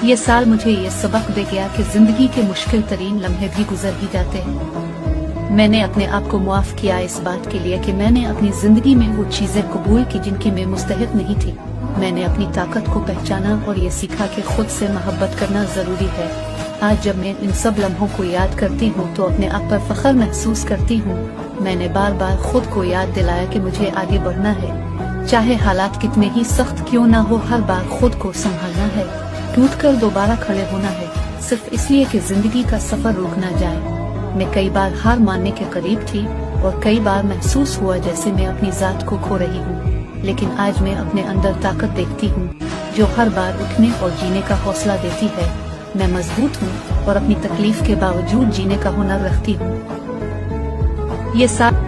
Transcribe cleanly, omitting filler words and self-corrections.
ये साल मुझे ये सबक दे गया कि जिंदगी के मुश्किल तरीन लम्हे भी गुजर ही जाते हैं। मैंने अपने आप को मुआफ किया इस बात के लिए कि मैंने अपनी जिंदगी में वो चीजें कबूल की जिनकी मैं मुस्तहिक नहीं थी। मैंने अपनी ताकत को पहचाना और ये सीखा कि खुद से मोहब्बत करना जरूरी है। आज जब मैं इन सब लम्हों को याद करती हूँ तो अपने आप पर फख्र महसूस करती हूँ। मैंने बार बार खुद को याद दिलाया कि मुझे आगे बढ़ना है, चाहे हालात कितने ही सख्त क्यों ना हो। हर बार खुद को संभालना है, टूटकर दोबारा खड़े होना है, सिर्फ इसलिए कि जिंदगी का सफर रुक ना जाए। मैं कई बार हार मानने के करीब थी और कई बार महसूस हुआ जैसे मैं अपनी जात को खो रही हूँ, लेकिन आज मैं अपने अंदर ताकत देखती हूँ जो हर बार उठने और जीने का हौसला देती है। मैं मजबूत हूँ और अपनी तकलीफ के बावजूद जीने का हुनर रखती हूँ। ये साल